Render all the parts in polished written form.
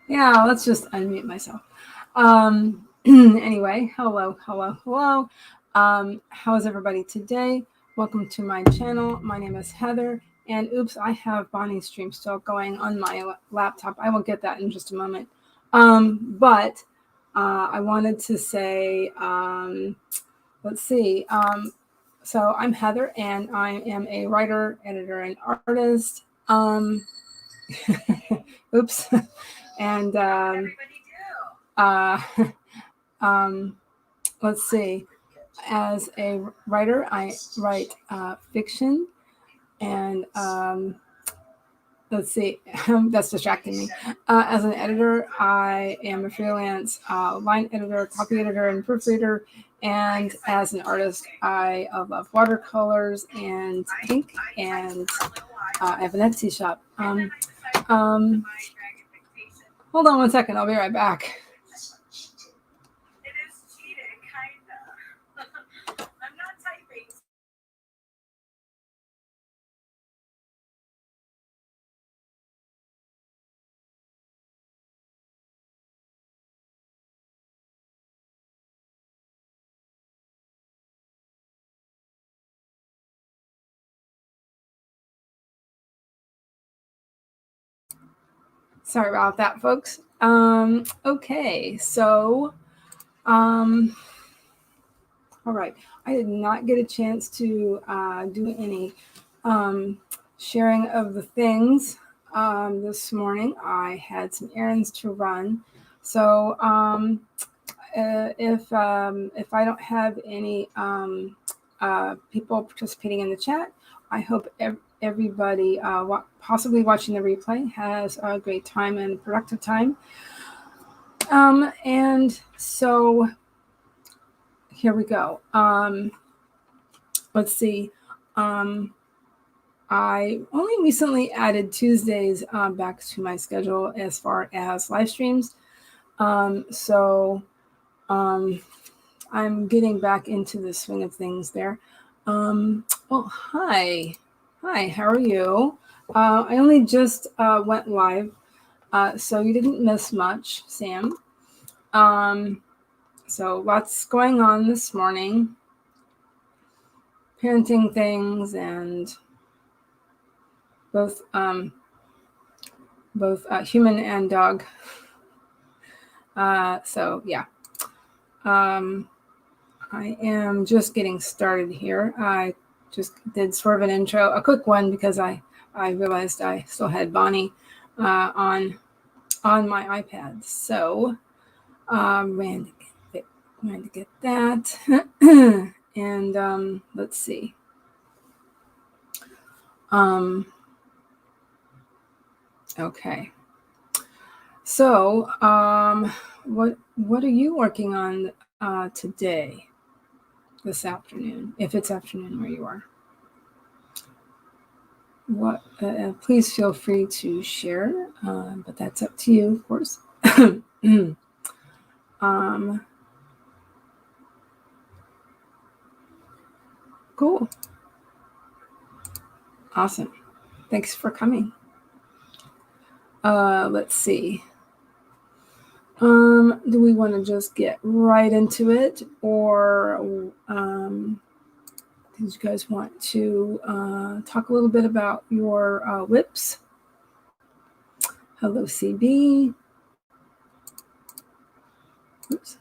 Yeah, let's just unmute myself. Anyway, hello. How is everybody today? Welcome to my channel. My name is Heather, and oops, I have Bonnie's stream still going on my laptop. I will get that in just a moment. But I wanted to say, let's see. So I'm Heather, and I am a writer, editor, and artist. Oops. And uh, let's see. As a writer, I write fiction, and let's see, that's distracting me. As an editor, I am a freelance line editor, copy editor, and proofreader. And as an artist, I love watercolors and ink, and I have an Etsy shop. Um, Hold on one second. I'll be right back. Sorry about that, folks. Okay, so, all right. I did not get a chance to do any sharing of the things this morning. I had some errands to run. So if I don't have any people participating in the chat, I hope everybody possibly watching the replay has a great time and productive time. And so here we go. Let's see. I only recently added Tuesdays back to my schedule as far as live streams. So I'm getting back into the swing of things there. Oh, hi. Hi, how are you? I only just went live, so you didn't miss much, Sam. So lots going on this morning. Parenting things and both human and dog. So yeah. I am just getting started here. I just did sort of an intro, a quick one, because I realized I still had Bonnie on my iPad. So ran to get that. And let's see. Okay. So what are you working on today, this afternoon, if it's afternoon where you are? What? Please feel free to share, but that's up to you, of course. Cool. Awesome. Thanks for coming. Let's see. Do we want to just get right into it, or did you guys want to talk a little bit about your whips? Hello, CB. Oops.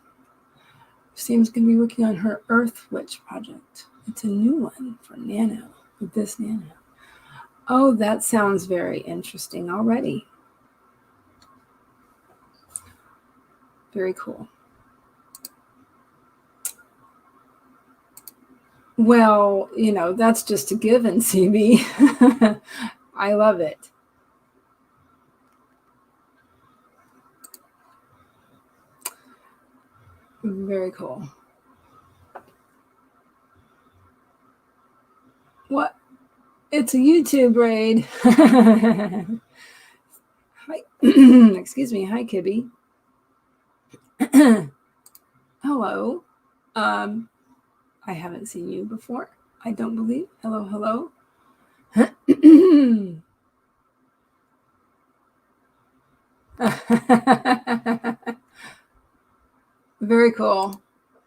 Sam's going to be working on her Earth Witch project. It's a new one for Nano, with this Nano. Oh, that sounds very interesting already. Very cool. Well, that's just a given, CB. I love it. Very cool. What? It's a YouTube raid. Hi. Excuse me. Hi, Kibby. Hello. I haven't seen you before, I don't believe. Hello. Very cool.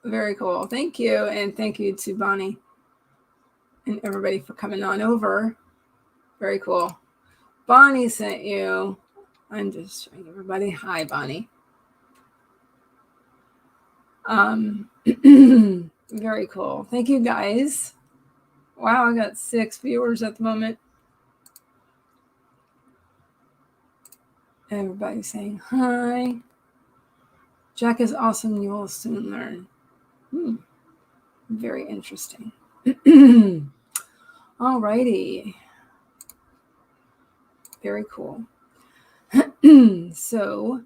Very cool. Thank you. And thank you to Bonnie and everybody for coming on over. Very cool. Bonnie sent you. I'm just showing everybody. Hi, Bonnie. Very cool. Thank you, guys. Wow, I got 6 viewers at the moment. Everybody's saying hi. Jack is awesome. You will soon learn. Very interesting. All righty. Very cool. So,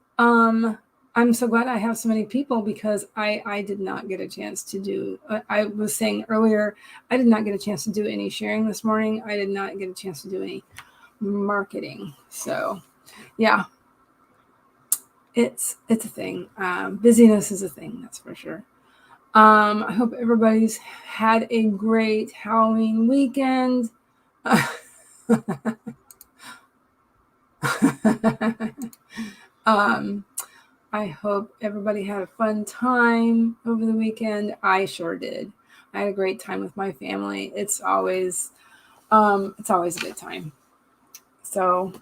I'm so glad I have so many people because I did not get a chance to do, I was saying earlier, I did not get a chance to do any sharing this morning. I did not get a chance to do any marketing. So, yeah, it's a thing. Busyness is a thing, that's for sure. I hope everybody's had a great Halloween weekend. I hope everybody had a fun time over the weekend. I sure did. I had a great time with my family. It's always a good time. So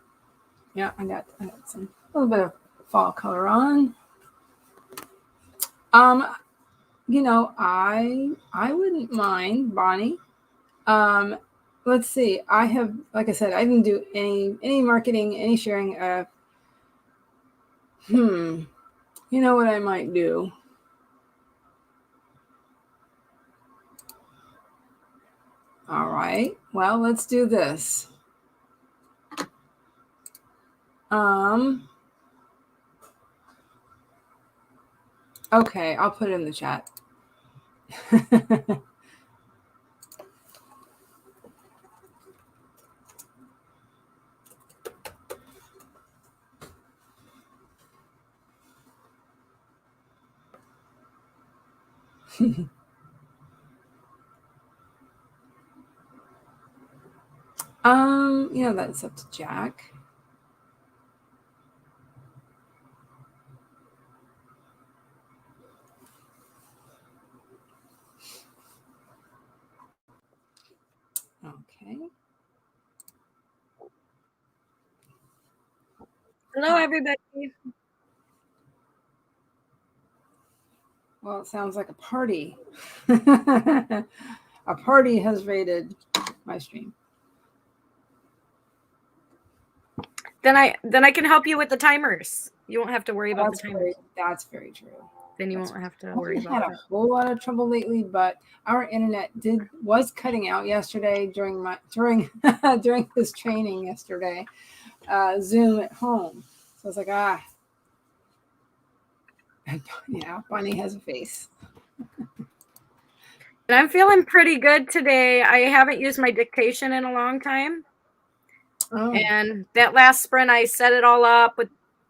yeah, I got some a little bit of fall color on. You know, I wouldn't mind, Bonnie. Let's see. I have, like I said, I didn't do any marketing, any sharing. You know what I might do? All right. Well, let's do this. Okay, I'll put it in the chat. You know, that's up to Jack. Okay. Hello, everybody. Well, it sounds like a party. A party has raided my stream. Then I can help you with the timers. You won't have to worry about the timers. That's very true. Then you won't have to worry about it. I had a whole lot of trouble lately, but our internet was cutting out yesterday during this training yesterday. Zoom at home. So I was like, yeah, Bonnie has a face. And I'm feeling pretty good today. I haven't used my dictation in a long time. Oh. And that last sprint, I set it all up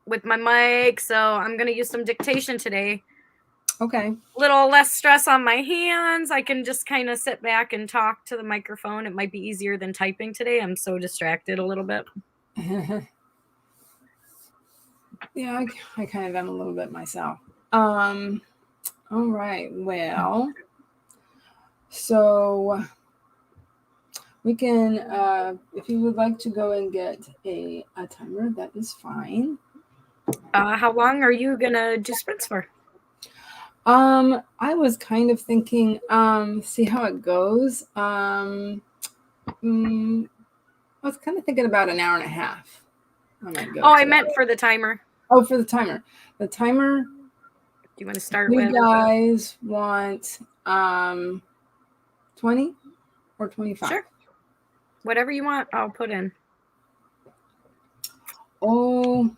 with my mic. So I'm going to use some dictation today. Okay. A little less stress on my hands. I can just kind of sit back and talk to the microphone. It might be easier than typing today. I'm so distracted a little bit. Yeah, I kind of am a little bit myself. All right. Well, so we can, if you would like to go and get a timer, that is fine. How long are you going to do sprints for? I was kind of thinking, see how it goes. I was kind of thinking about an hour and a half. I meant for the timer. Oh, for the timer. The timer. Do you want to start with? You guys want 20 or 25? Sure. Whatever you want, I'll put in. Oh,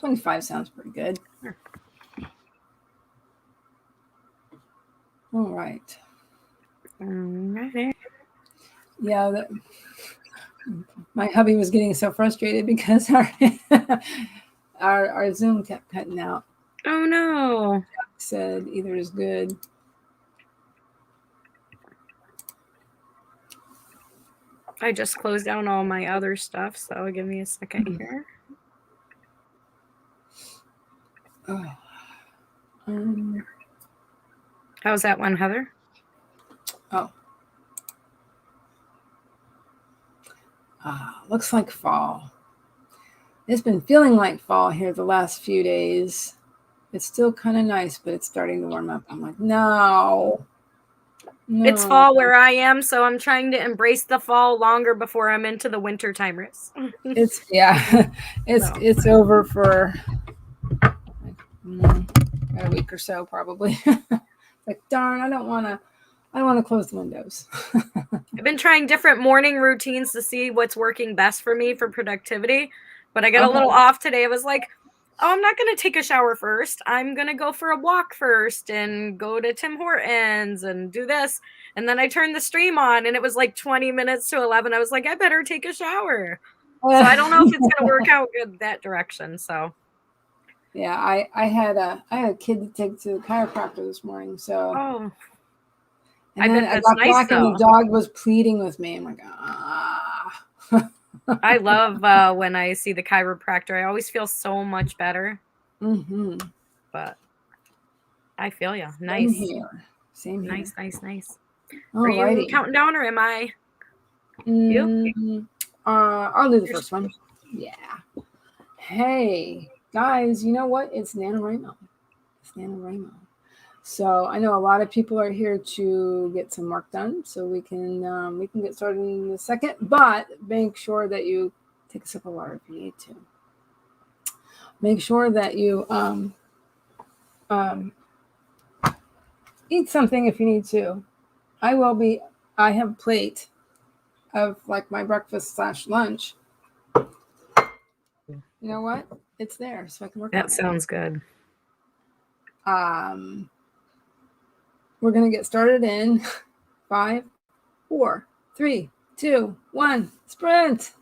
25 sounds pretty good. Sure. All right. Alrighty. Yeah, my hubby was getting so frustrated because our Zoom kept cutting out. Oh no! Jack said either is good. I just closed down all my other stuff, so give me a second here. Oh. Um, How's that one, Heather? oh. Looks like fall. It's been feeling like fall here the last few days. It's still kind of nice, but it's starting to warm up. I'm like, no. It's fall where I am, so I'm trying to embrace the fall longer before I'm into the winter timers. It's it's over for a week or so probably. Like, darn, I don't want to close the windows. I've been trying different morning routines to see what's working best for me for productivity, but I got a little off today. I was like, oh, I'm not going to take a shower first. I'm going to go for a walk first and go to Tim Hortons and do this. And then I turned the stream on and it was like 20 minutes to 11. I was like, I better take a shower. So I don't know if it's going to work out good that direction. So yeah, I had a kid to take to the chiropractor this morning. So and then I got nice, back and the dog was pleading with me. I'm like, ah. I love when I see the chiropractor. I always feel so much better. Mm-hmm. But I feel you. Nice. Same here. Nice. Alrighty. Are you counting down or am I? You? I'll do the first one. Yeah. Hey, guys, you know what? It's NaNoWriMo. So I know a lot of people are here to get some work done, so we can get started in a second. But make sure that you take a sip of water if you need to. Make sure that you eat something if you need to. I have a plate of like my breakfast / lunch. You know what? It's there, so I can work on it. That sounds good. We're gonna get started in 5, 4, 3, 2, 1, sprint.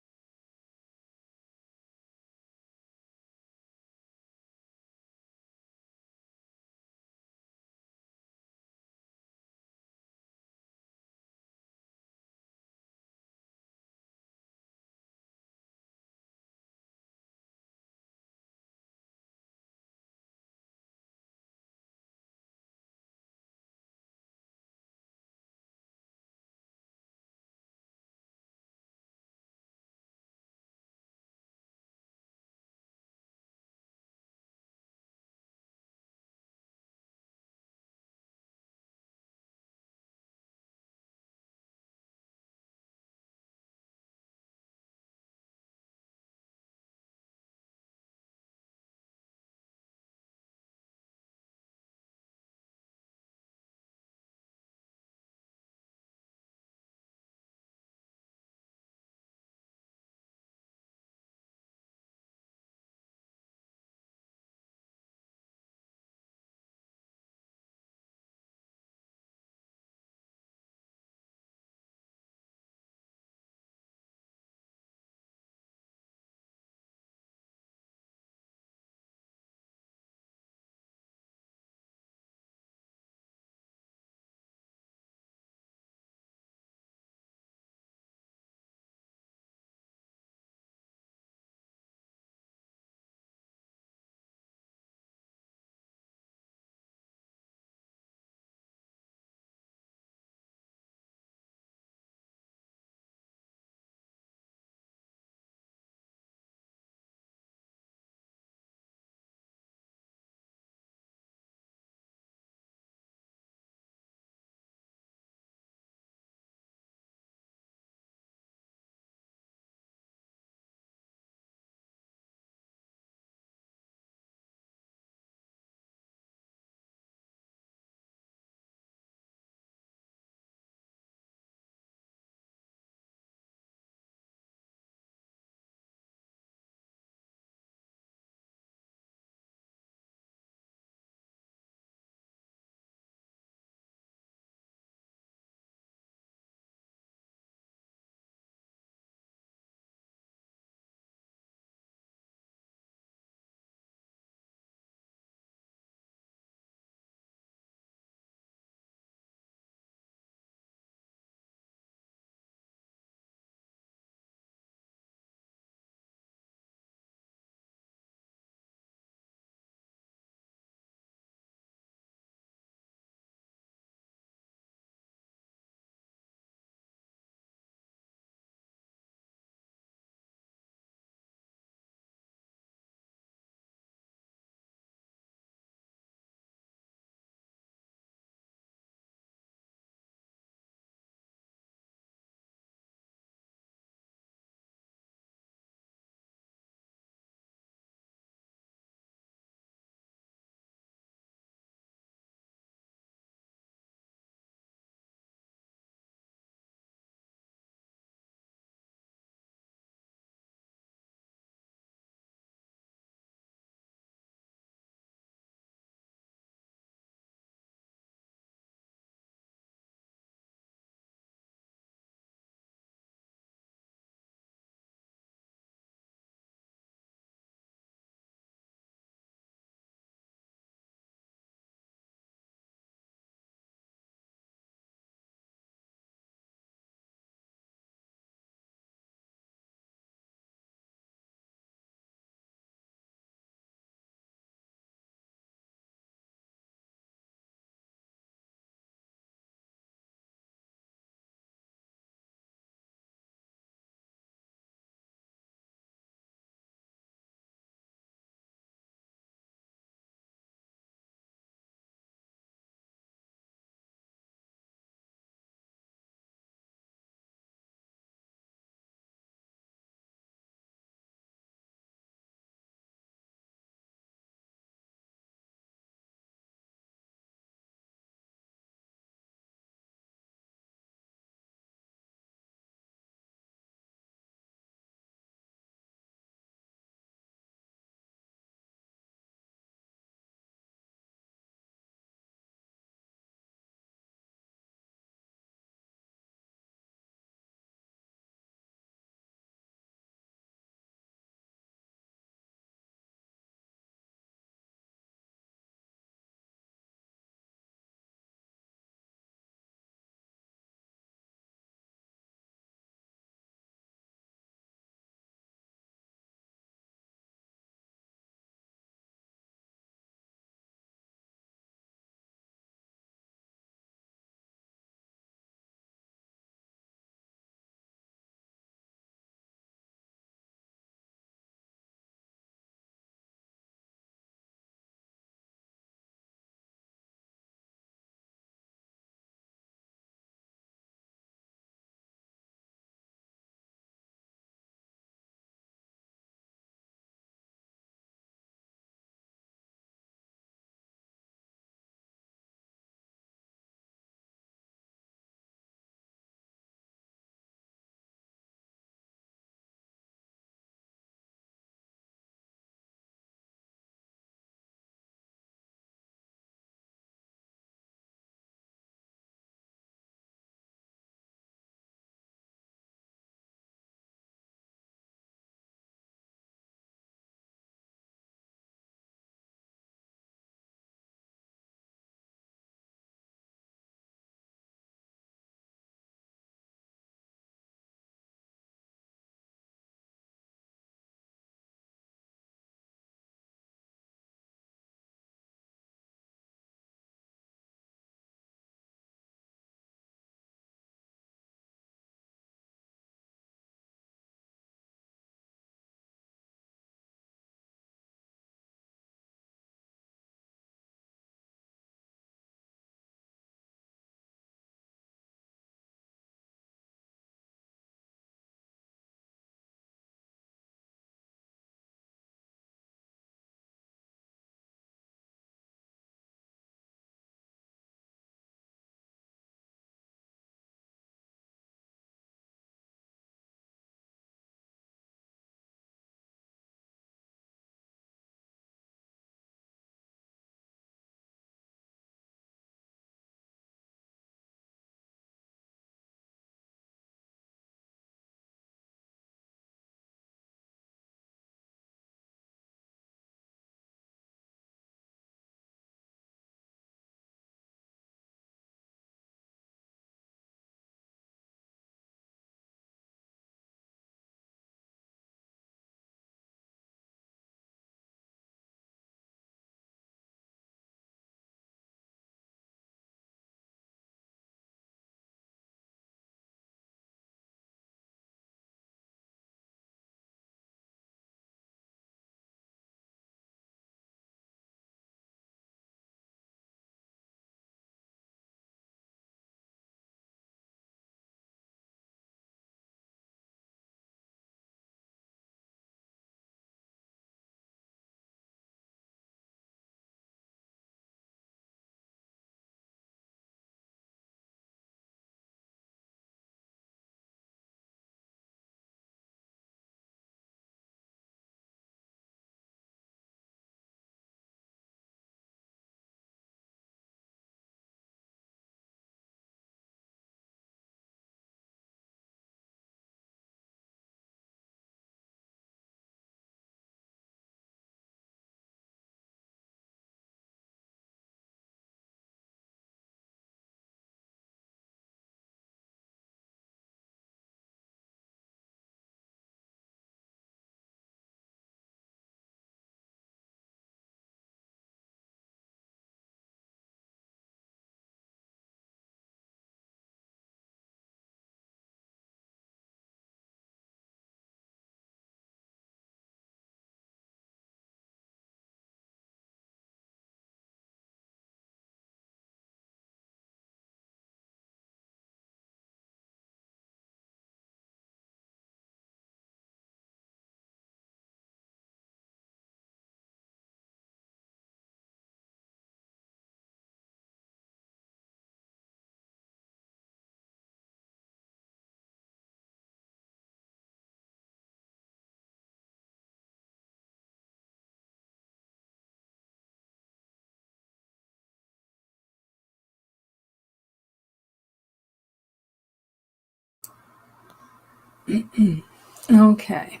Okay.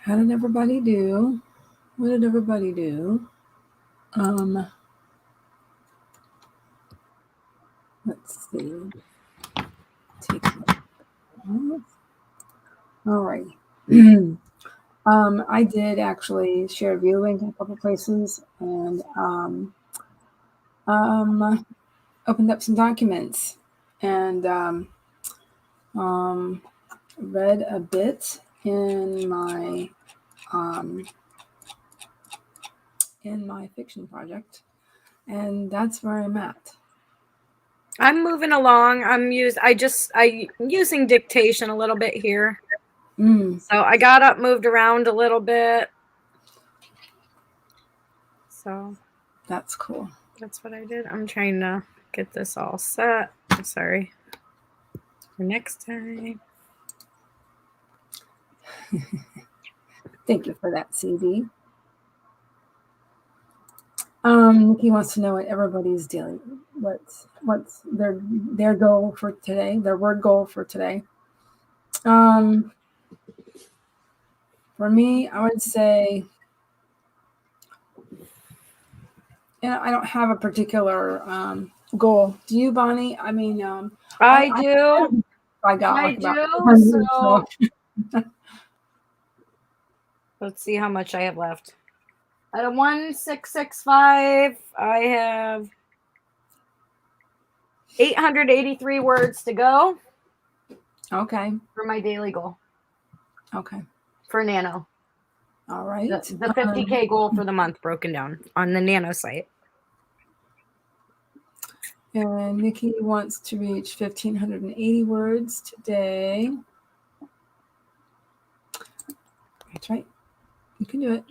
How did everybody do? What did everybody do? Let's see. Take all right. I did actually share a view link in a couple places and opened up some documents and read a bit in my fiction project, and that's where I'm at. I'm moving along. I'm using dictation a little bit here. So I got up, moved around a little bit. So that's cool. That's what I did. I'm trying to get this all set. Sorry. For next time. Thank you for that, CD. Nikki wants to know what everybody's doing. What's their goal for today? Their word goal for today. For me, I would say, I don't have a particular goal. Do you, Bonnie? I mean, I do. I got I like do. about So let's see how much I have left. Out of 1665, I have 883 words to go. Okay. For my daily goal. Okay. For Nano. All right. The 50K goal for the month broken down on the Nano site. And Nikki wants to reach 1,580 words today. That's right. You can do it.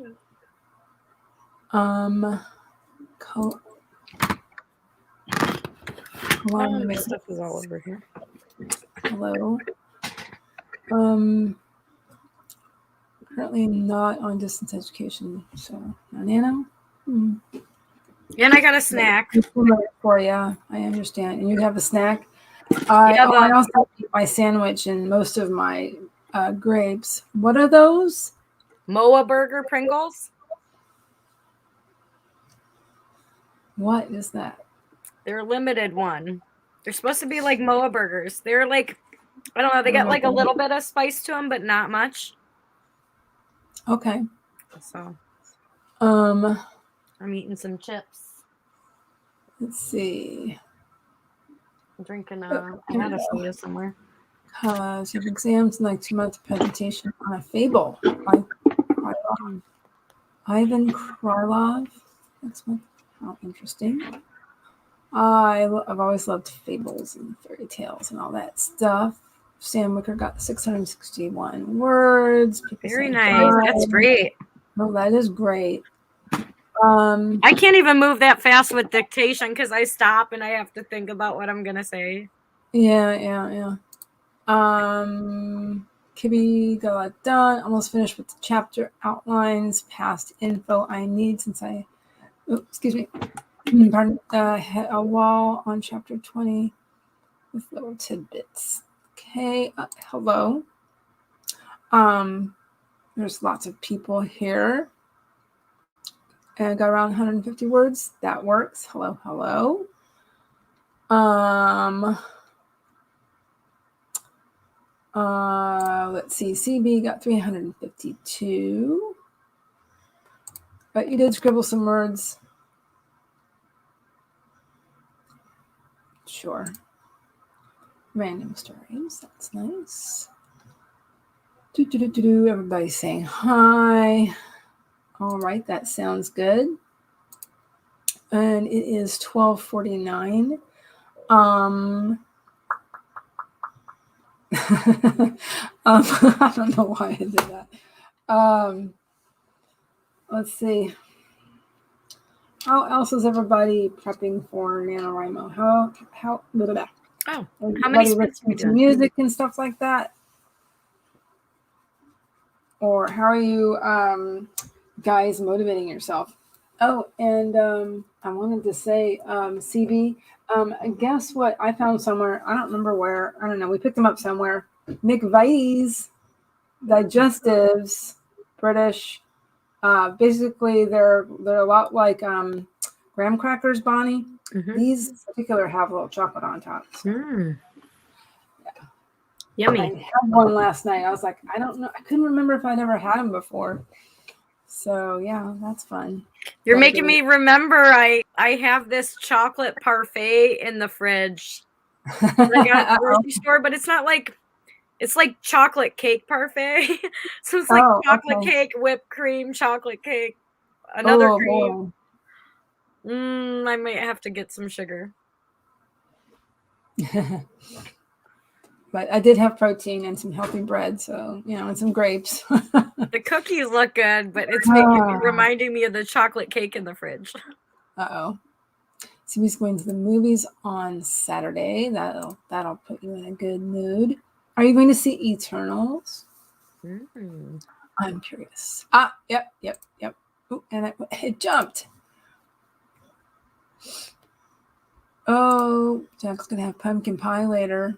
My stuff is all over here. Hello. Currently not on distance education, so Nano. And I got a snack. For you, I understand. And you have a snack. I also eat my sandwich and most of my grapes. What are those? Moa Burger Pringles. What is that? They're a limited one. They're supposed to be like Moa burgers. They're like, I don't know, they got like a little bit of spice to them, but not much. Okay. So I'm eating some chips. Let's see. I'm drinking I had a soda somewhere. Because you have exams in like 2 months presentation on a fable by Ivan Krylov. Next month. How interesting. I've always loved fables and fairy tales and all that stuff. Sam Wicker got 661 words. Very nice. That's great. Oh, that is great. I can't even move that fast with dictation because I stop and I have to think about what I'm gonna say. Yeah. Kibby got a lot done. Almost finished with the chapter outlines, past info I need since excuse me. Pardon, hit a wall on chapter 20 with little tidbits. Okay, hello. There's lots of people here. And I got around 150 words. That works. Hello. Let's see. CB got 352. But you did scribble some words. Sure. Random stories. That's nice. Everybody's saying hi. All right, that sounds good. And it is 12:49. I don't know why I did that. Let's see. How else is everybody prepping for NaNoWriMo? How many listening to music and stuff like that? Or how are you guys motivating yourself? Oh, and I wanted to say, CB, guess what? I found somewhere. I don't remember where. I don't know. We picked them up somewhere. McVitie's digestives, British. Basically, they're a lot like graham crackers, Bonnie. Mm-hmm. These particular have a little chocolate on top. So. Yummy. I had one last night. I was like, I don't know. I couldn't remember if I'd ever had them before. So yeah, that's fun. You're making me remember I have this chocolate parfait in the fridge. I got at the grocery store, but it's not like, it's like chocolate cake parfait. So it's like chocolate cake, whipped cream, chocolate cake, another cream. I might have to get some sugar. But I did have protein and some healthy bread, so and some grapes. The cookies look good, but it's reminding me of the chocolate cake in the fridge. Uh-oh. So he's going to the movies on Saturday. That'll put you in a good mood. Are you going to see Eternals? I'm curious. Yep. Ooh, and it jumped. Oh, Jack's gonna have pumpkin pie later.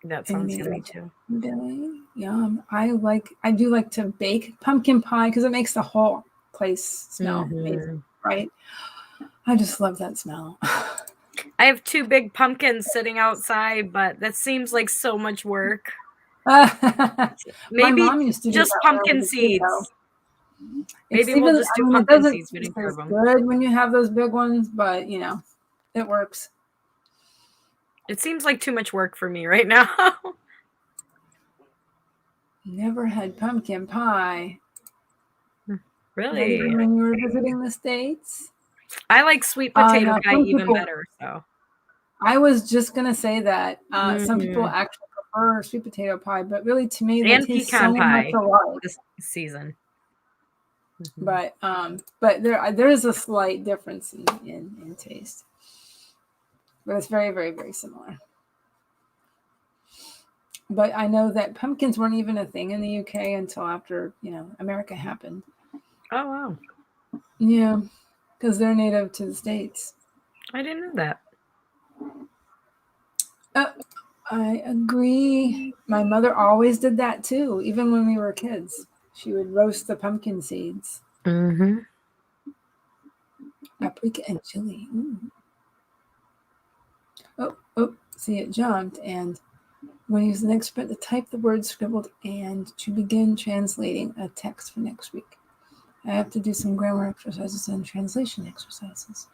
That sounds yummy too. Yum. I do like to bake pumpkin pie because it makes the whole place smell amazing, right? I just love that smell. I have 2 big pumpkins sitting outside, but that seems like so much work. Maybe my mom used to just pumpkin seeds. Maybe we'll just do pumpkin seeds. It's good when you have those big ones, but it works. It seems like too much work for me right now. Never had pumpkin pie. Really? When you were visiting the States? I like sweet potato pie even better. So I was just gonna say that some people actually prefer sweet potato pie, but really to me they taste so much alike this season. But there is a slight difference in taste, but it's very, very, very similar. But I know that pumpkins weren't even a thing in the UK until after America happened. Oh wow! Yeah, because they're native to the States. I didn't know that. I agree. My mother always did that too, even when we were kids. She would roast the pumpkin seeds. Paprika and chili. Oh, see, it jumped. And when you use the next sprint to type the word scribbled and to begin translating a text for next week. I have to do some grammar exercises and translation exercises.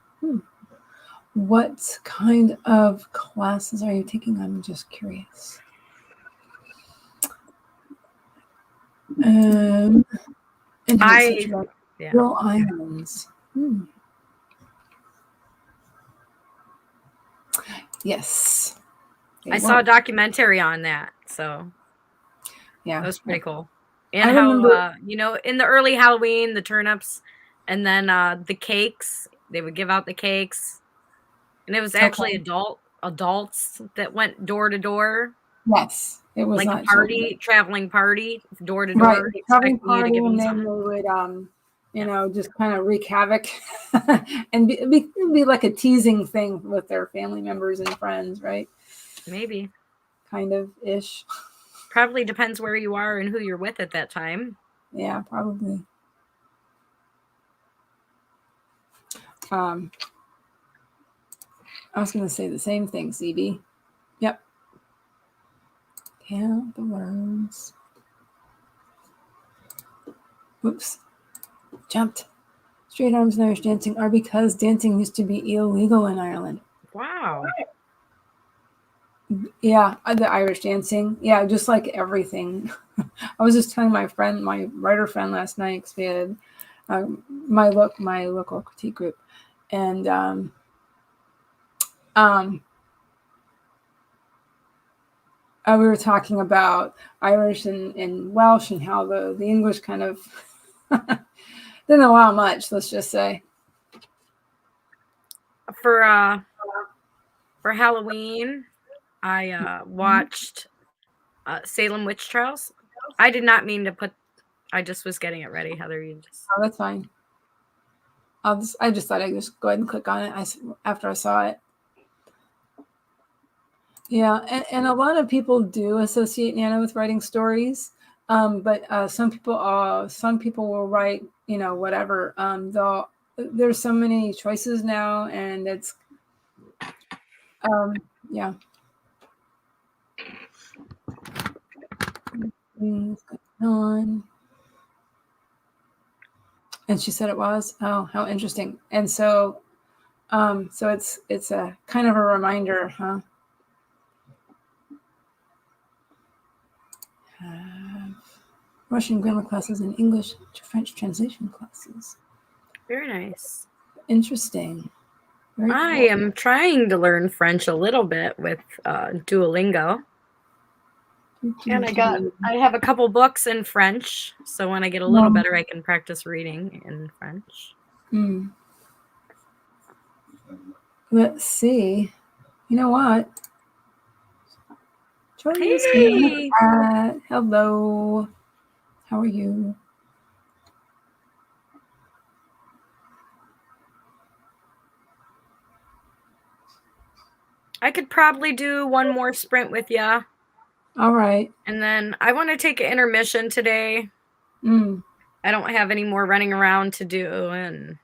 What kind of classes are you taking? I'm just curious. And real islands. Yes. I saw a documentary on that, so yeah, that was pretty cool. And how in the early Halloween, the turnips, and then the cakes, they would give out the cakes, and it was actually adults that went door to door. Yes, it was like a party, traveling party, door to door, traveling party, and then they would just kind of wreak havoc, and it'd be like a teasing thing with their family members and friends, right? Maybe, kind of ish. Probably depends where you are and who you're with at that time. Yeah, probably. I was going to say the same thing, CB. Yep. Count the words. Oops. Jumped. Straight arms and Irish dancing are because dancing used to be illegal in Ireland. Wow. Yeah, the Irish dancing. Yeah, just like everything. I was just telling my writer friend last night, because we had my local critique group, and we were talking about Irish and Welsh and how the English kind of didn't allow much, let's just say. For Halloween, I watched Salem Witch Trials. I did not mean to put. I just was getting it ready, Heather. Oh, that's fine. I just thought I'd just go ahead and click on it after I saw it. Yeah, and a lot of people do associate Nano with writing stories, but some people will write, whatever. There's so many choices now, and it's, yeah. On. And she said it was. Oh, how interesting! And so, so it's a kind of a reminder, huh? Russian grammar classes and English to French translation classes. Very nice. Interesting. Very cool. I am trying to learn French a little bit with Duolingo. And I have a couple books in French, so when I get a little better, I can practice reading in French. Let's see. You know what? Hey. Hello. How are you? I could probably do one more sprint with you. All right. And then I want to take an intermission today. I don't have any more running around to do, and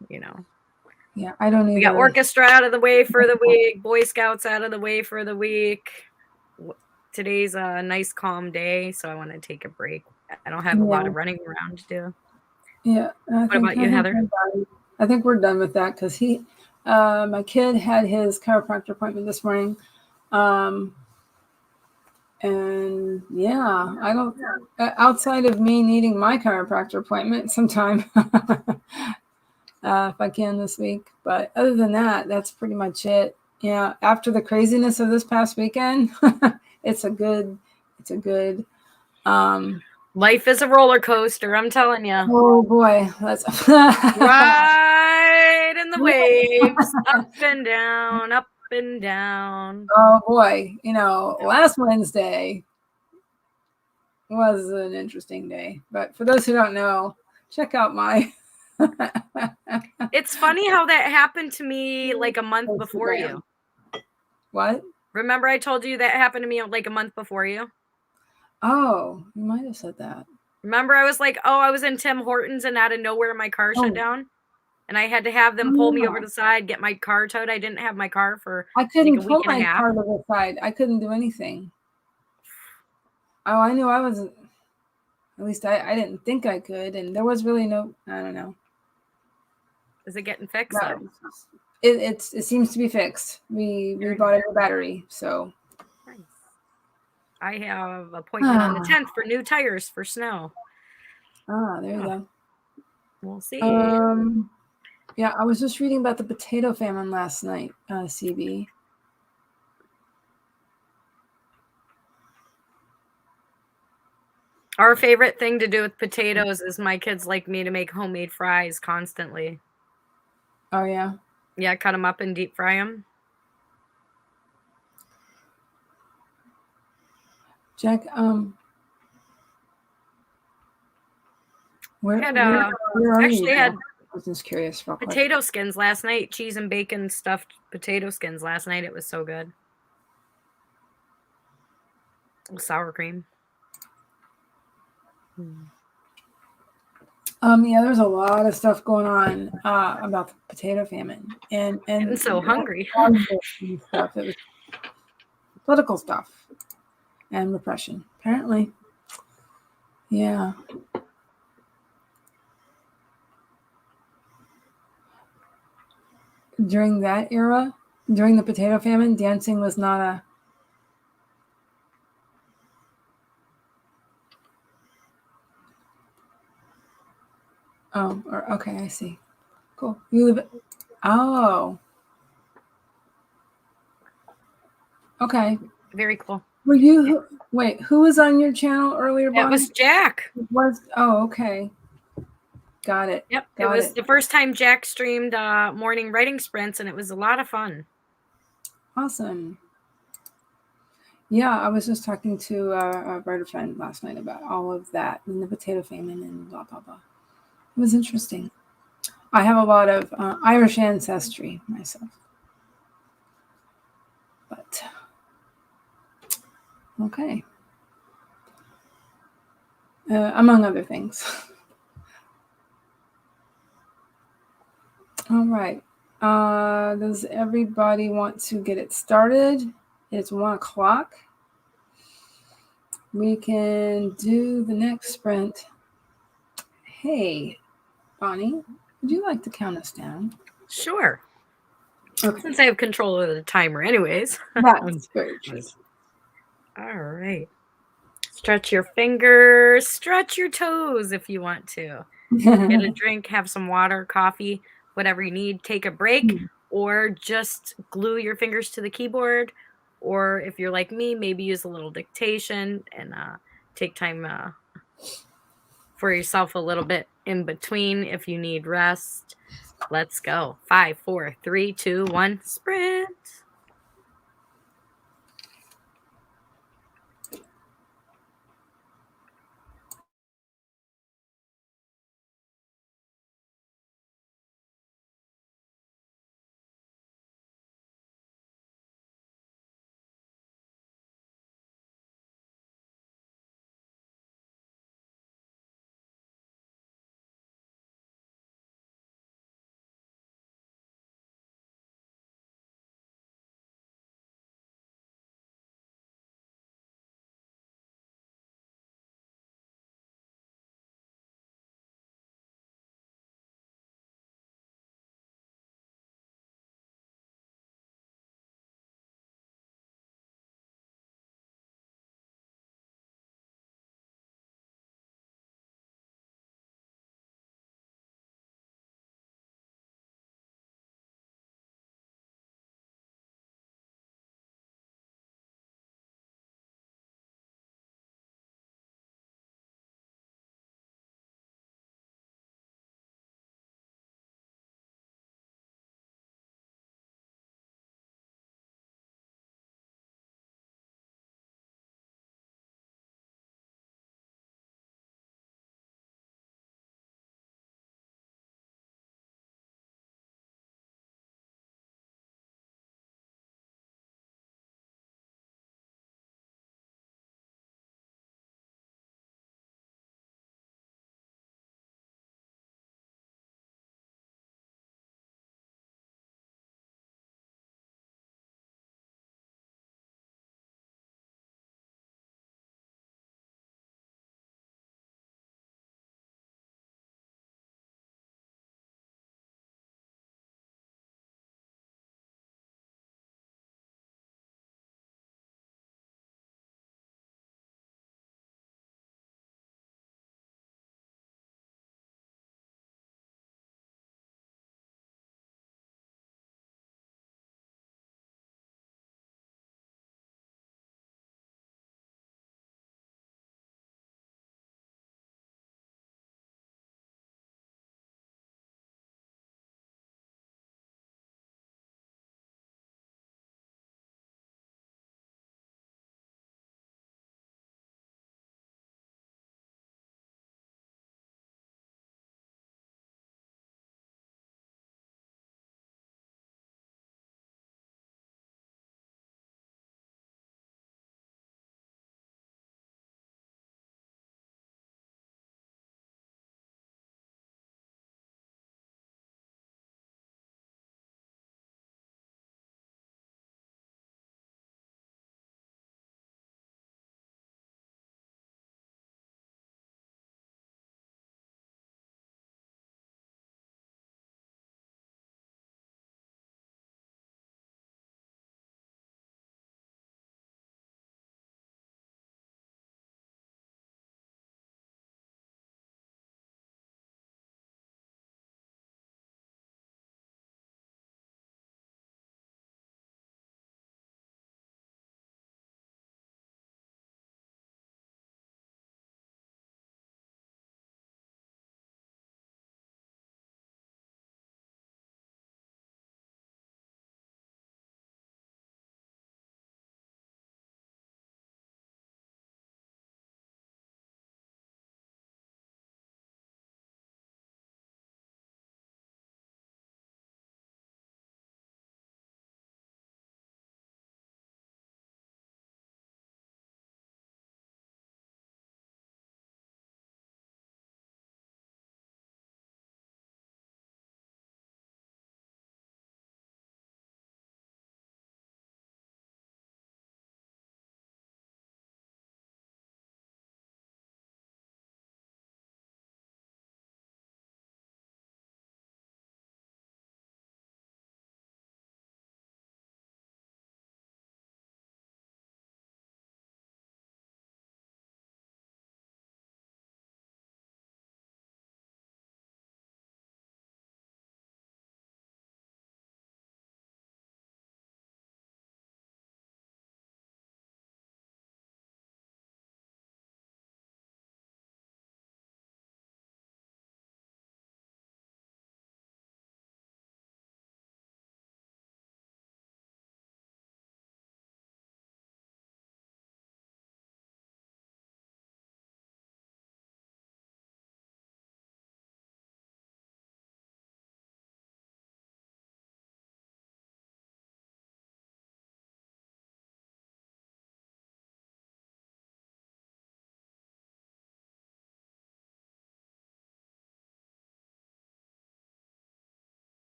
Yeah, I don't either. We got orchestra out of the way for the week, Boy Scouts out of the way for the week. Today's a nice calm day, so I want to take a break. I don't have a lot of running around to do. Yeah. What about you, Heather? I think we're done with that because my kid had his chiropractor appointment this morning. And yeah, I don't, outside of me needing my chiropractor appointment sometime, if I can this week. But other than that, that's pretty much it. Yeah. After the craziness of this past weekend, it's a good, life is a roller coaster, I'm telling you. Oh boy, that's right in the waves, up and down, up and down. Oh boy, last Wednesday was an interesting day. But for those who don't know, check out my. It's funny how that happened to me like a month before you. What? Remember I told you that happened to me like a month before you? Oh, you might have said that. Remember I was like, I was in Tim Hortons and out of nowhere my car shut down? And I had to have them pull me over to the side, get my car towed. I didn't have my car for I couldn't pull my car to the side. I couldn't do anything. Oh, I knew I wasn't. At least I didn't think I could. And there was really no, I don't know. Is it getting fixed? No, it seems to be fixed. We bought a new battery, so. Nice. I have an appointment on the 10th for new tires for snow. There you go. We'll see. Yeah, I was just reading about the potato famine last night, CB. Our favorite thing to do with potatoes is my kids like me to make homemade fries constantly. Oh, yeah? Yeah, cut them up and deep fry them. Jack, where are actually you? had I was just curious. Potato skins last night. Cheese and bacon stuffed potato skins last night. It was so good. Sour cream. Yeah, there's a lot of stuff going on about the potato famine, and I'm so hungry. Stuff. It was political stuff and repression, apparently. Yeah. During that era, during the potato famine, dancing was not a. Oh, okay, I see. Cool. You live. Oh. Okay. Very cool. Were you? Wait, who was on your channel earlier? That was Jack. Okay. Got it. Yep. It was the first time Jack streamed morning writing sprints, and it was a lot of fun. Awesome. Yeah, I was just talking to a writer friend last night about all of that and the potato famine and blah, blah, blah. It was interesting. I have a lot of Irish ancestry myself. But, okay. Among other things. All right. Does everybody want to get it started? It's 1 o'clock. We can do the next sprint. Hey, Bonnie, would you like to count us down? Sure. Okay. Since I have control over the timer anyways. That's very true. All right. Stretch your fingers, stretch your toes if you want to. Get a drink, have some water, coffee, whatever you need. Take a break, or just glue your fingers to the keyboard. Or if you're like me, maybe use a little dictation and take time for yourself a little bit in between if you need rest. Let's go. 5, 4, 3, 2, 1, sprint.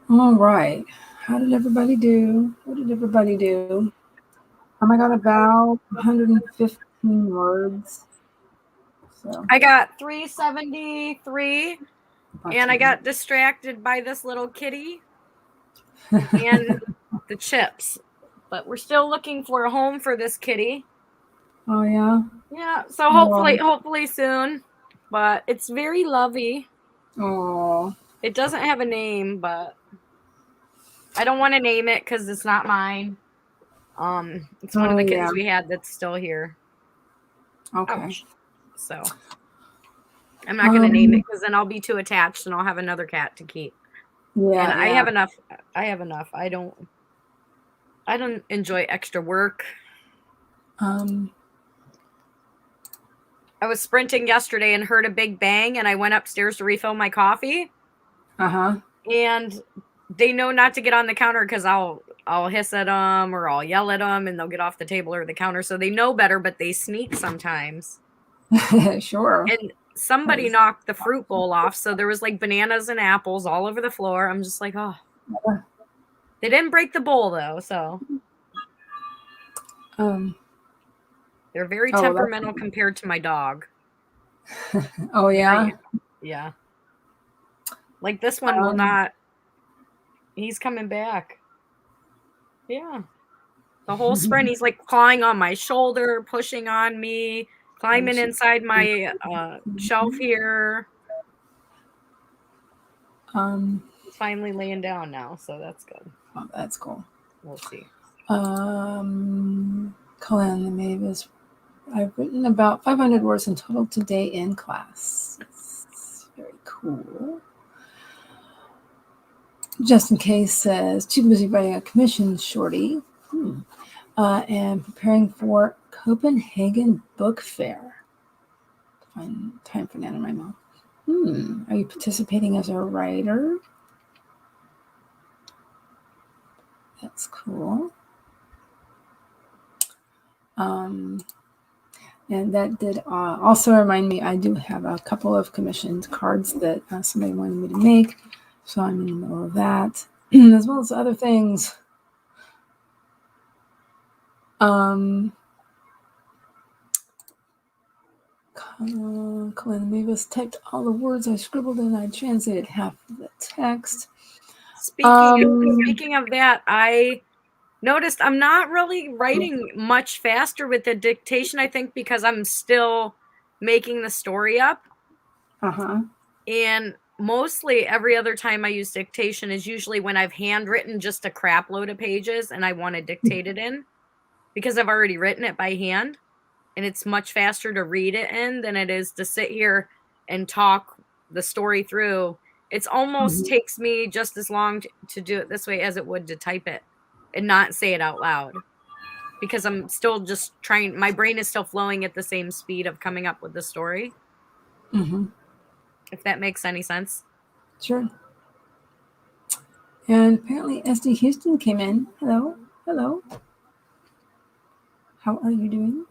All right. How did everybody do? What did everybody do? I got about 115 words. So I got 373, and I got distracted by this little kitty and the chips. But we're still looking for a home for this kitty. Oh yeah. Yeah, so hopefully soon. But it's very lovey. Oh. It doesn't have a name, but I don't want to name it because it's not mine. It's one of the kittens we had that's still here. Okay. Ouch. So I'm not gonna name it because then I'll be too attached and I'll have another cat to keep. Yeah. And I have enough. I don't enjoy extra work. I was sprinting yesterday and heard a big bang, and I went upstairs to refill my coffee. And they know not to get on the counter because I'll hiss at them or I'll yell at them and they'll get off the table or the counter. So they know better, but they sneak sometimes. Sure. And somebody knocked the fruit bowl off, so there was like bananas and apples all over the floor. I'm just like, oh. They didn't break the bowl though, so. They're very temperamental compared to my dog. Oh yeah. Yeah. Like this one will not. He's coming back. Yeah. The whole sprint, he's like clawing on my shoulder, pushing on me, climbing inside my shelf here. He's finally laying down now, so that's good. Oh, that's cool. We'll see. Colin Mavis, I've written about 500 words in total today in class. It's very cool. Just in case says, too busy writing a commission, shorty. And preparing for Copenhagen Book Fair. Find time for NaNoWriMo. Are you participating as a writer? That's cool. And that did also remind me, I do have a couple of commissioned cards that somebody wanted me to make. So I'm in the middle of that, as well as other things. Colin Mavis typed all the words I scribbled and I translated half of the text. Speaking of that, I noticed I'm not really writing much faster with the dictation, I think, because I'm still making the story up. And mostly every other time I use dictation is usually when I've handwritten just a crap load of pages and I want to dictate it in because I've already written it by hand. And it's much faster to read it in than it is to sit here and talk the story through. It's almost takes me just as long to do it this way as it would to type it and not say it out loud. Because I'm still just trying, my brain is still flowing at the same speed of coming up with the story. If that makes any sense. Sure. And apparently SD Houston came in. Hello. Hello. How are you doing?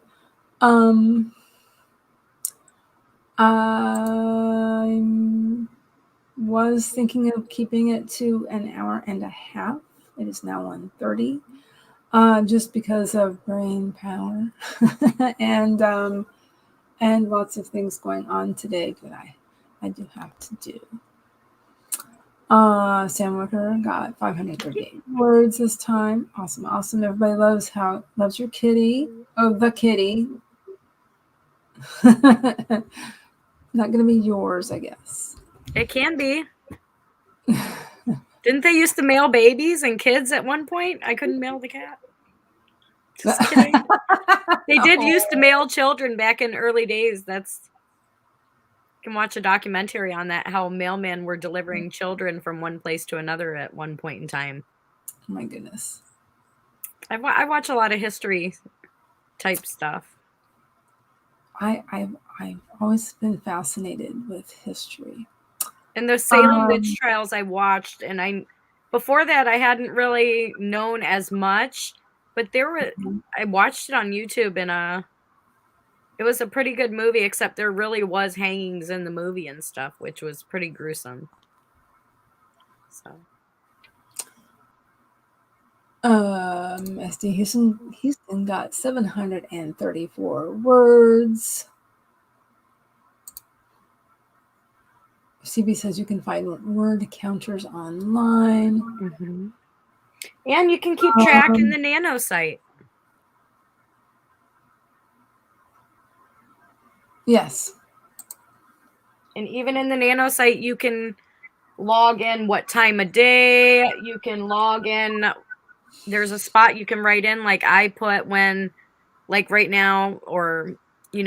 I was thinking of keeping it to an hour and a half. It is now 1:30, just because of brain power and lots of things going on today that I do have to do. Sam Wicker got 538 words this time. Awesome. Everybody loves your kitty. Oh, the kitty. Not going to be yours, I guess. It can be. Didn't they used to mail babies and kids at one point? I couldn't mail the cat. Just kidding. They did used to mail children back in early days. You can watch a documentary on that, how mailmen were delivering children from one place to another at one point in time. Oh my goodness. I watch a lot of history type stuff. I've always been fascinated with history. And the Salem witch trials I watched, and before that I hadn't really known as much, but I watched it on YouTube, and it was a pretty good movie, except there really was hangings in the movie and stuff, which was pretty gruesome. So SD Houston got 734 words. CB says you can find word counters online. Mm-hmm. And you can keep track in the Nano site. Yes. And even in the Nano site, you can log in what time of day. You can log in. There's a spot you can write in, like I put when, like right now, or,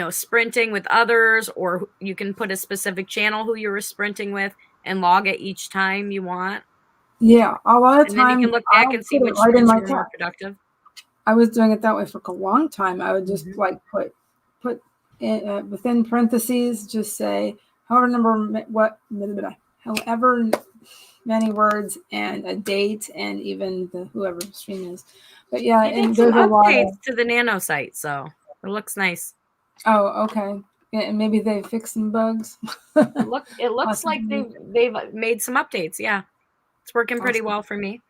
sprinting with others, or you can put a specific channel who you were sprinting with and log it each time you want. Yeah, a lot of And then you times can look back and see which right in sprints my were more tab. productive. I was doing it that way for a long time. I would just Mm-hmm. like put in, within parentheses, just say however many words and a date and even whoever the stream is. But yeah, They did and some there's a lot of. updates to the Nano site, so it looks nice. Oh, okay. Yeah, and maybe they fixed some bugs. It looks like they've made some updates. Yeah, it's working pretty well for me.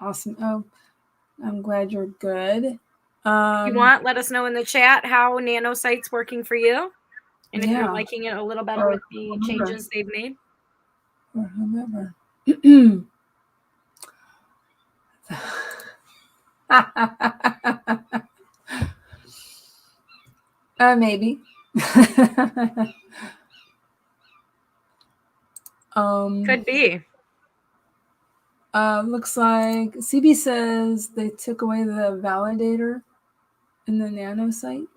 Awesome. Oh, I'm glad you're good. If you want, let us know in the chat how Nano site's working for you, and if you're liking it a little better with the changes they've made. Or whomever. Maybe. Could be. Looks like CB says they took away the validator in the Nano site.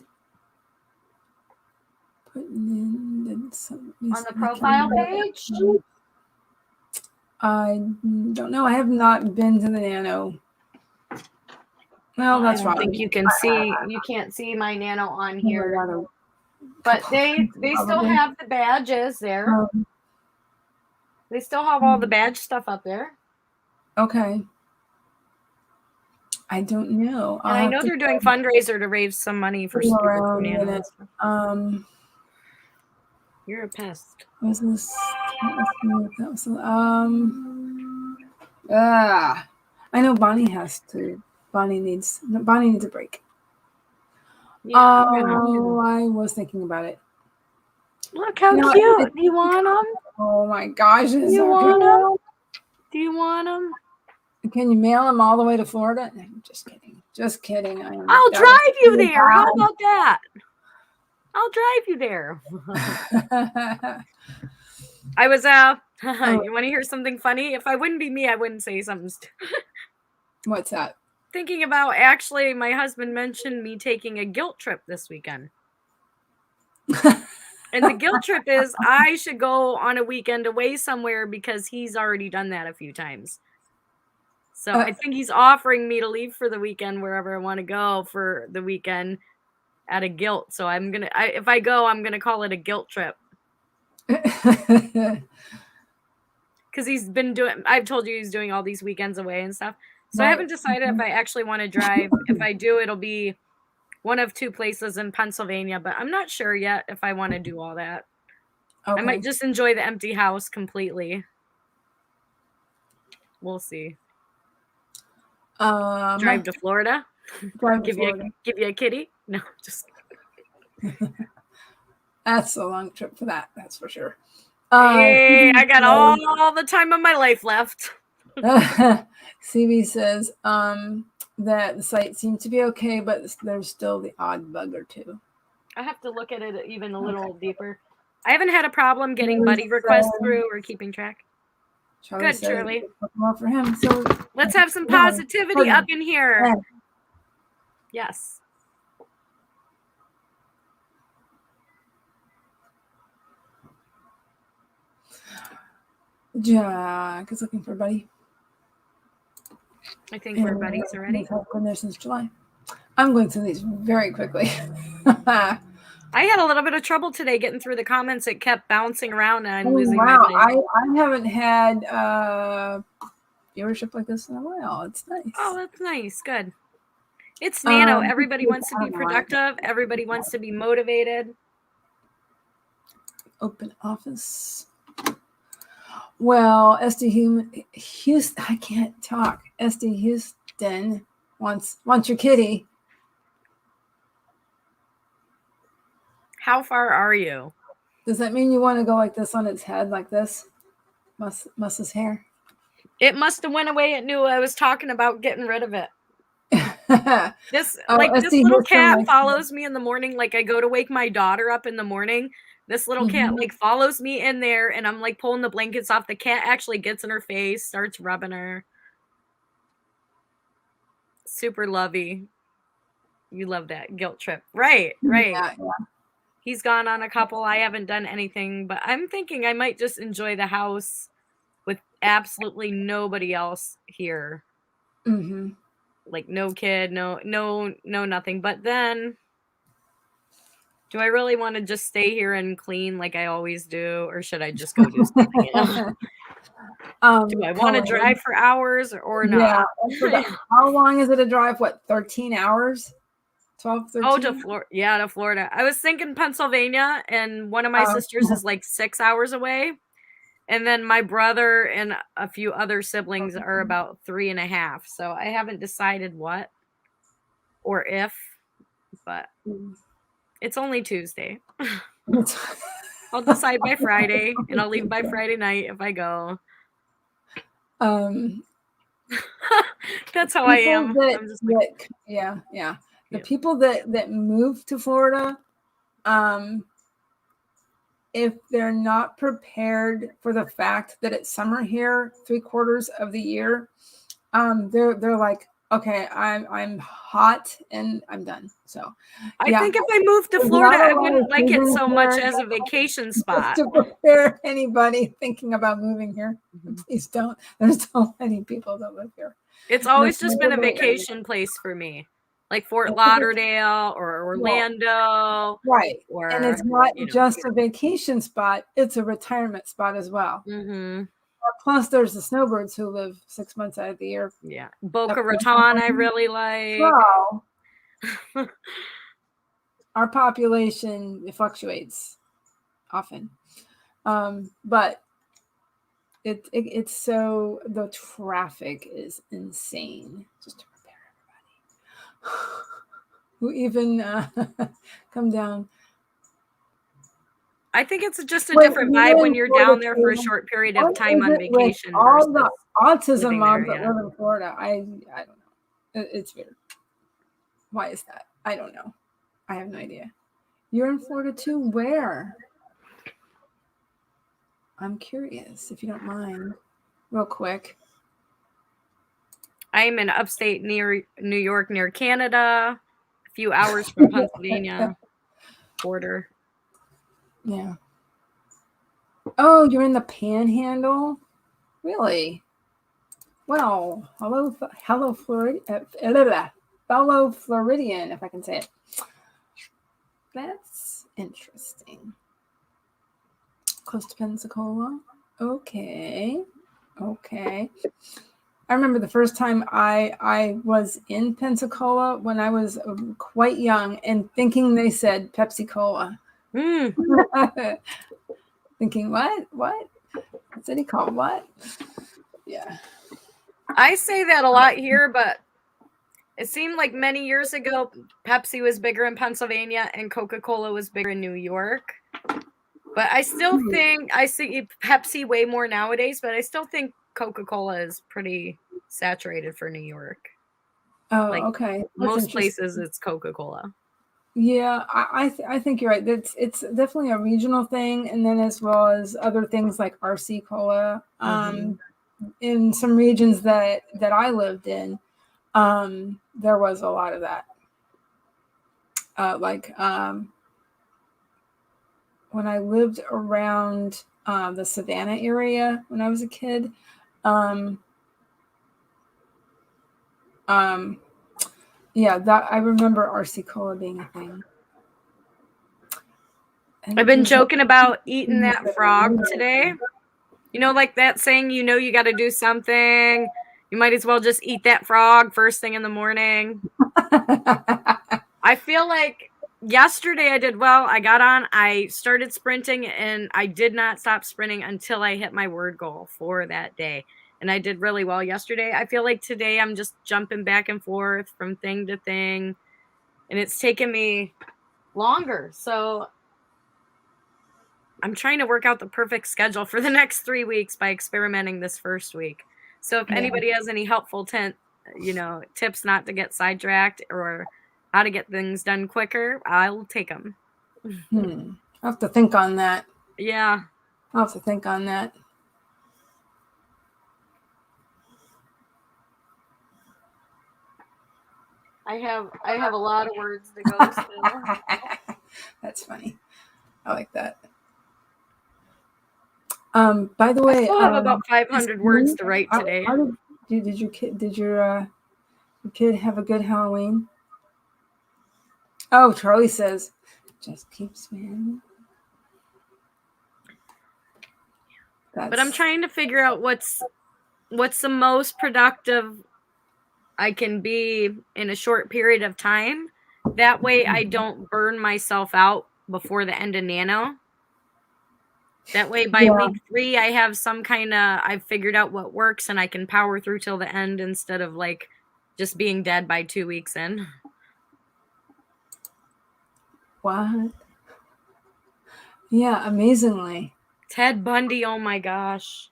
Putting in on the profile page. I don't know. I have not been to the Nano. Well, that's I don't think you can see. You can't see my Nano on here, but they still have the badges there. They still have all the badge stuff up there. Okay. I don't know. And I know they're doing fundraiser to raise some money for people for Nano and stuff. You're a pest. Was this? I know Bonnie has to. Bonnie needs a break. Yeah, I was thinking about it. Look how cute. Do you want them? Oh my gosh. You want them? Do you want them? Can you mail them all the way to Florida? I'm just kidding. Just kidding. I'll drive you there. How about that? I'll drive you there. I was you want to hear something funny? If I wouldn't be me, I wouldn't say something stupid. What's that? Thinking about, actually, my husband mentioned me taking a guilt trip this weekend. And the guilt trip is I should go on a weekend away somewhere because he's already done that a few times. So I think he's offering me to leave for the weekend wherever I want to go for the weekend at a guilt. So if I go, I'm going to call it a guilt trip. Because I've told you he's doing all these weekends away and stuff. So I haven't decided if I actually want to drive. If I do, it'll be one of two places in Pennsylvania, but I'm not sure yet if I want to do all that. Okay. I might just enjoy the empty house completely. We'll see. Drive to Florida? Give you a kitty? No, just that's a long trip for that. That's for sure. Hey, I got all the time of my life left. CB says that the site seems to be okay, but there's still the odd bug or two. I have to look at it even a little deeper. I haven't had a problem getting buddy requests through or keeping track. Charlie good, Charlie. Well for him. So let's have some positivity up in here. Yes. Jack is looking for a buddy. I think we're buddies already. I've been there since July. I'm going through these very quickly. I had a little bit of trouble today getting through the comments. It kept bouncing around and I'm losing my place. I haven't had viewership like this in a while. It's nice. Oh, that's nice. Good. It's Nano. Everybody wants to be productive. Everybody wants to be motivated. Open office. Well, SD Houston, I can't talk. SD Houston wants your kitty. How far are you? Does that mean you want to go like this on its head, like this? Muss's hair. It must have went away. It knew I was talking about getting rid of it. This little cat follows me in the morning. Like I go to wake my daughter up in the morning. This little cat like follows me in there, and I'm like pulling the blankets off. The cat actually gets in her face, starts rubbing her. Super lovey. You love that guilt trip. Right. Yeah. He's gone on a couple. I haven't done anything, but I'm thinking I might just enjoy the house with absolutely nobody else here. Like no kid, no nothing. But then, do I really want to just stay here and clean like I always do, or should I just go do something else? Do I want to drive for hours or not? Yeah. How long is it a drive? What, 13 hours? 12, 13? Oh, to Florida. I was thinking Pennsylvania, and one of my sisters is like 6 hours away. And then my brother and a few other siblings are about 3.5. So I haven't decided what or if, but it's only Tuesday. I'll decide by Friday, and I'll leave by Friday night if I go. That's how I am. I'm just like, yeah. The people that move to Florida, if they're not prepared for the fact that it's summer here 3/4 of the year, they're like, okay, I'm hot and I'm done. So I think if I moved to Florida, I wouldn't like it so much as a vacation spot. To prepare anybody thinking about moving here, please don't. There's so many people that live here. It's always just been a vacation place for me, like Fort Lauderdale or Orlando. Right. And it's not just a vacation spot, it's a retirement spot as well. Plus, there's the snowbirds who live 6 months out of the year. Yeah. Boca Raton, I really like. Well, our population, it fluctuates often. But it's so, the traffic is insane just to prepare everybody who even come down. I think it's just a different vibe when you're down there for a short period of time on vacation. All the autism moms that live in Florida, I don't know. It's weird. Why is that? I don't know. I have no idea. You're in Florida too? Where? I'm curious, if you don't mind, real quick. I'm in upstate near New York, near Canada, a few hours from Pennsylvania border. Yeah. Oh, you're in the Panhandle? Really? Well, hello, Florida, fellow Floridian, if I can say it. That's interesting. Close to Pensacola. Okay. I remember the first time I was in Pensacola when I was quite young and thinking they said Pepsi Cola. Thinking, what? What's it called? What? Yeah. I say that a lot here, but it seemed like many years ago, Pepsi was bigger in Pennsylvania and Coca-Cola was bigger in New York. But I still think I see Pepsi way more nowadays, but I still think Coca-Cola is pretty saturated for New York. Oh, okay. Most places it's Coca-Cola. Yeah, I think you're right. It's definitely a regional thing, and then as well as other things like RC Cola. In some regions that I lived in, there was a lot of that. When I lived around the Savannah area when I was a kid, yeah, that I remember RC Cola being a thing. I've been joking about eating that frog today. You know, like that saying, you got to do something. You might as well just eat that frog first thing in the morning. I feel like yesterday I did well. I got on, I started sprinting, and I did not stop sprinting until I hit my word goal for that day. and I did really well yesterday. I feel like today I'm just jumping back and forth from thing to thing, and it's taken me longer. So I'm trying to work out the perfect schedule for the next 3 weeks by experimenting this first week. So if anybody has any helpful tips not to get sidetracked or how to get things done quicker, I'll take them. I'll have to think on that. Yeah. I'll have to think on that. I have a lot of words to go still. That's funny. I like that. By the way, I still have about 500 words to write today. Did your kid have a good Halloween? Oh, Charlie says, just keep spamming. But I'm trying to figure out what's the most productive I can be in a short period of time. That way I don't burn myself out before the end of Nano. That way by week 3 I have I've figured out what works and I can power through till the end instead of like just being dead by 2 weeks in. What? Yeah, amazingly. Ted Bundy, oh my gosh.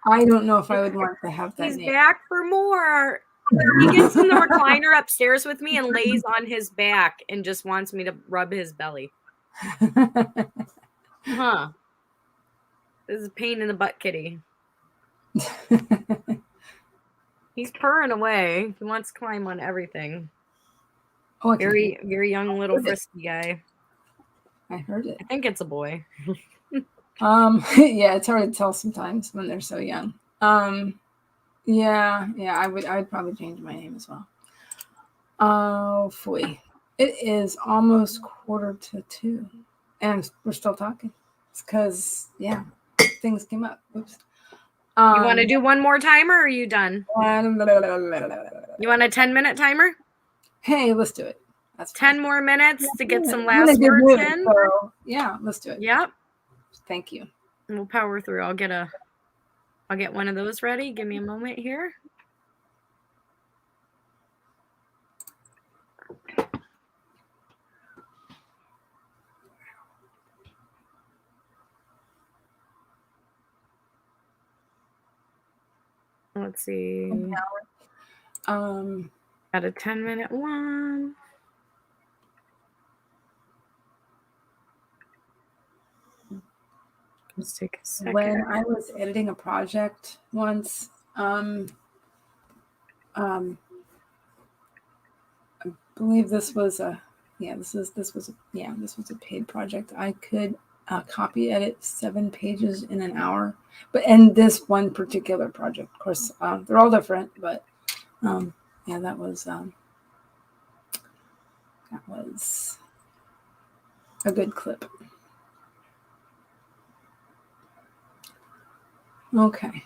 I don't know if I would want to have that He's name. back for more. He gets in the recliner upstairs with me and lays on his back and just wants me to rub his belly. Huh. This is a pain in the butt kitty. He's purring away. He wants to climb on everything. Oh, very, very young little frisky guy. I heard it. I think it's a boy. Yeah, it's hard to tell sometimes when they're so young. Yeah, I'd probably change my name as well. Oh, phooey. It is almost 1:45, and we're still talking. It's because, things came up. Oops. You want to do one more timer, or are you done? You want a 10-minute timer? Hey, let's do it. That's 10 more minutes to get some last words in. So, yeah, let's do it. Yep. Thank you. We'll power through. I'll get one of those ready. Give me a moment here. Let's see. Got a 10-minute one. Let's take a second. When I was editing a project once, I believe this was a paid project. I could copy edit 7 pages in an hour, and this one particular project, of course, they're all different, but that was a good clip. Okay.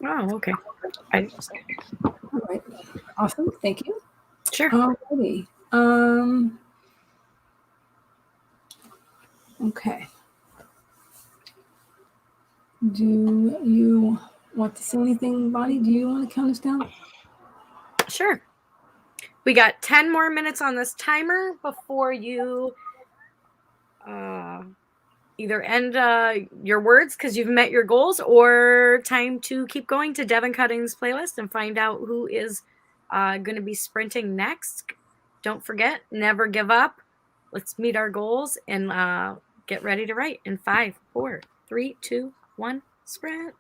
Oh, okay. All right. Awesome. Thank you. Sure. Alrighty. Okay. Do you want to say anything, Bonnie? Do you want to count us down? Sure. We got 10 more minutes on this timer before you either end your words because you've met your goals, or time to keep going to Devin Cutting's playlist and find out who is going to be sprinting next. Don't forget, never give up. Let's meet our goals and get ready to write in 5, 4, 3, 2, 1, sprint.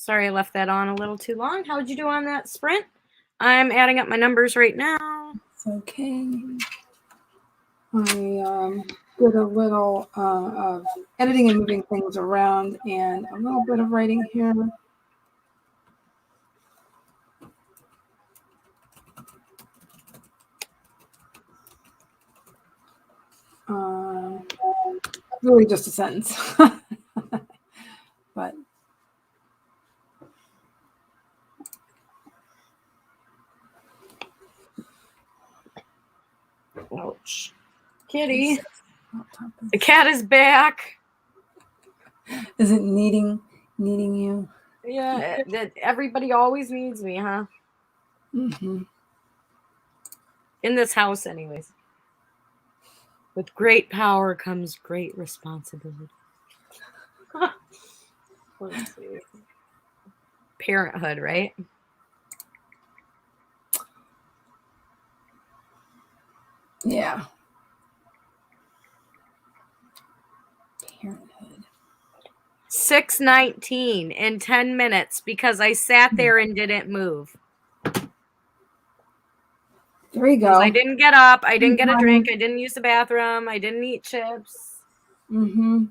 Sorry I left that on a little too long. How'd you do on that sprint? I'm adding up my numbers right now. It's okay. I did a little of editing and moving things around and a little bit of writing here. Really just a sentence. But ouch. Kitty. The cat is back. Is it needing you? Yeah, everybody always needs me, huh? Mm-hmm. In this house, anyways. With great power comes great responsibility. Let's see. Parenthood, right? Yeah. Parenthood. 6:19 in 10 minutes because I sat there and didn't move. There you go. I didn't get up. I didn't get a drink. I didn't use the bathroom. I didn't eat chips. Mm-hmm.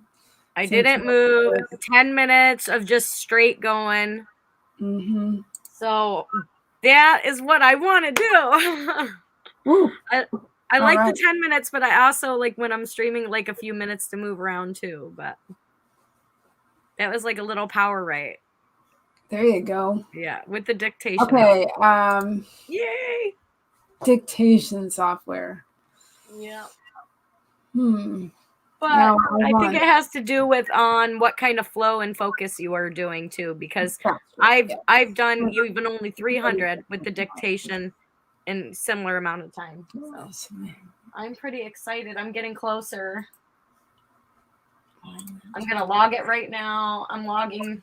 I didn't move. 10 minutes of just straight going. Mm-hmm. So that is what I want to do. I like the 10 minutes, but I also like when I'm streaming like a few minutes to move around too. But that was like a little power right. There you go. Yeah, with the dictation. Okay. Yay! Dictation software. Yeah. But I think it has to do with on what kind of flow and focus you are doing too, because I've done even only 300 with the dictation in similar amount of time. So I'm pretty excited. I'm getting closer. I'm gonna log it right now. I'm logging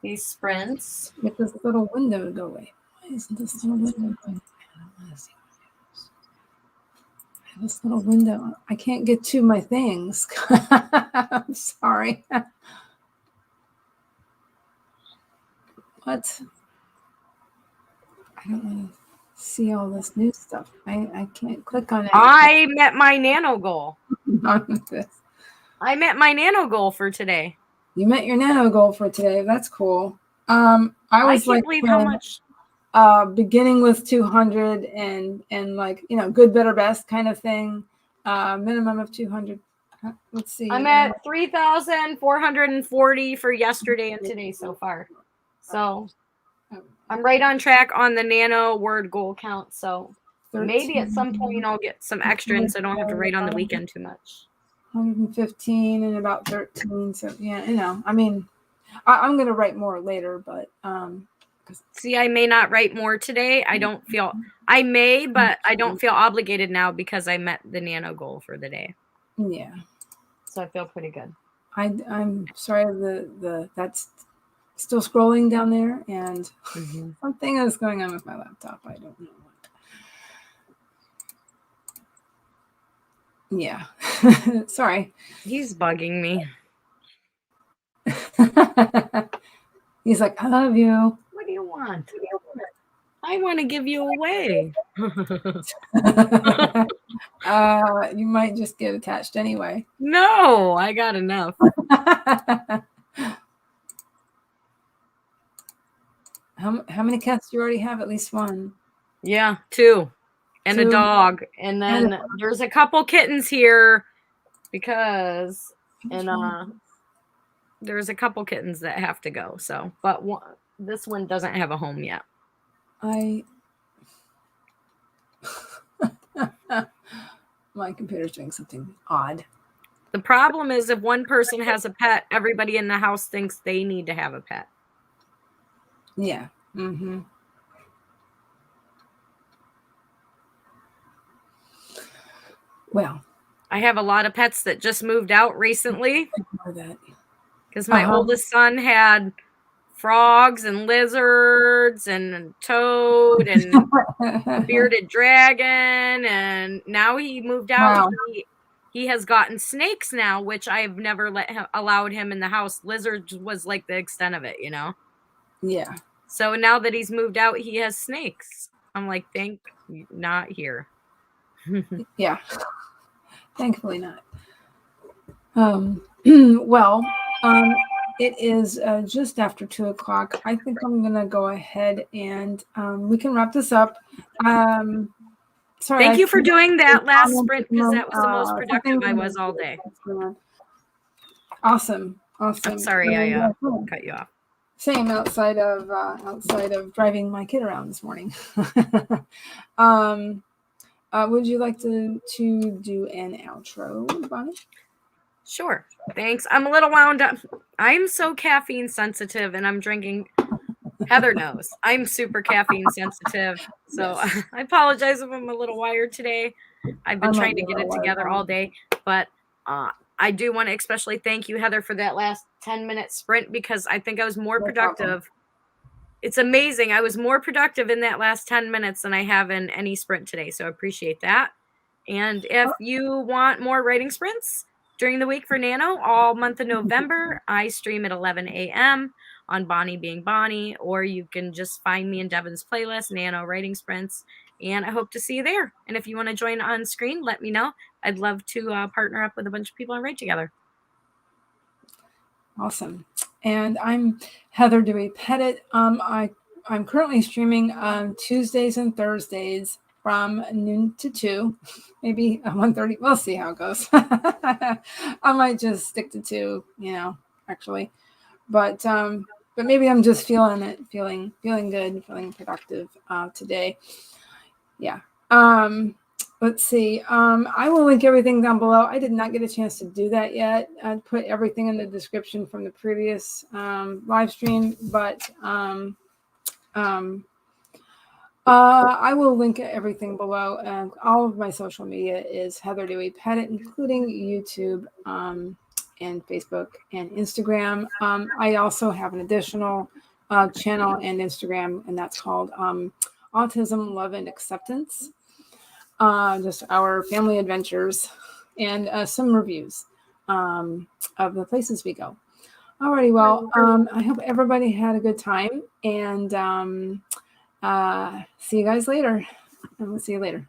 these sprints. Get this little window to go away. Why isn't this little window going? This little window. I can't get to my things. I'm sorry. What? I don't want to see all this new stuff. I can't click on it. I met my nano goal. I met my nano goal for today. You met your nano goal for today. That's cool. I was can't believe how much. Beginning with 200 and like, you know, good, better, best kind of thing. Minimum of 200. Let's see. I'm at 3,440 for yesterday and today so far. So I'm right on track on the nano word goal count. So maybe at some point I'll get some extra and so I don't have to write on the weekend too much. 115 and about 13. So yeah, you know, I mean, I'm going to write more later, but see, I may not write more today. I may, but I don't feel obligated now because I met the nano goal for the day. Yeah. So I feel pretty good. I'm sorry that's still scrolling down there and something is going on with my laptop. I don't know what. Yeah. Sorry. He's bugging me. He's like, I love you. What do you want? I want to give you away. You might just get attached anyway. No, I got enough. How many cats do you already have? At least one. Yeah, 2. And 2. A dog. And then there's a couple kittens here because there's a couple kittens that have to go. So, but this one doesn't have a home yet. My computer's doing something odd. The problem is if one person has a pet, everybody in the house thinks they need to have a pet. Yeah. Mm-hmm. Well, I have a lot of pets that just moved out recently. Because my oldest son had frogs and lizards and toad and a bearded dragon, and now he moved out. Wow. He has gotten snakes now, which I've never allowed him in the house. Lizards was like the extent of it, you know. Yeah. So now that he's moved out, he has snakes. I'm like, thank not here. Yeah. Thankfully not. Well, it is just after 2:00. I think I'm going to go ahead and we can wrap this up. Sorry. Thank you for doing that last sprint because that was the most productive I was all day. Awesome. Awesome. I'm sorry, I cut you off. Same outside of driving my kid around this morning. Would you like to do an outro, Bonnie? Sure. Thanks. I'm a little wound up. I'm so caffeine sensitive and I'm drinking. Heather knows. I'm super caffeine sensitive. So yes. I apologize if I'm a little wired today. I've been trying to get it together all day. But I do want to especially thank you, Heather, for that last 10-minute sprint because I think I was more productive. It's amazing. I was more productive in that last 10 minutes than I have in any sprint today. So I appreciate that. And if you want more writing sprints during the week for Nano, all month of November, I stream at 11 a.m. on Bonnie Being Bonnie, or you can just find me in Devin's playlist, Nano Writing Sprints, and I hope to see you there. And if you want to join on screen, let me know. I'd love to partner up with a bunch of people and write together. Awesome. And I'm Heather Dewey Pettit. I'm currently streaming on Tuesdays and Thursdays from noon to 2, maybe 1:30. We'll see how it goes. I might just stick to 2, actually. But maybe I'm just feeling it, feeling good, feeling productive today. Yeah. Let's see. I will link everything down below. I did not get a chance to do that yet. I'd put everything in the description from the previous live stream, but I will link everything below. And all of my social media is Heather Dewey Pettit, including YouTube and Facebook and Instagram. I also have an additional channel and Instagram, and that's called Autism, Love, and Acceptance. Just our family adventures and some reviews of the places we go. Alrighty, well, I hope everybody had a good time, and see you guys later. And we'll see you later.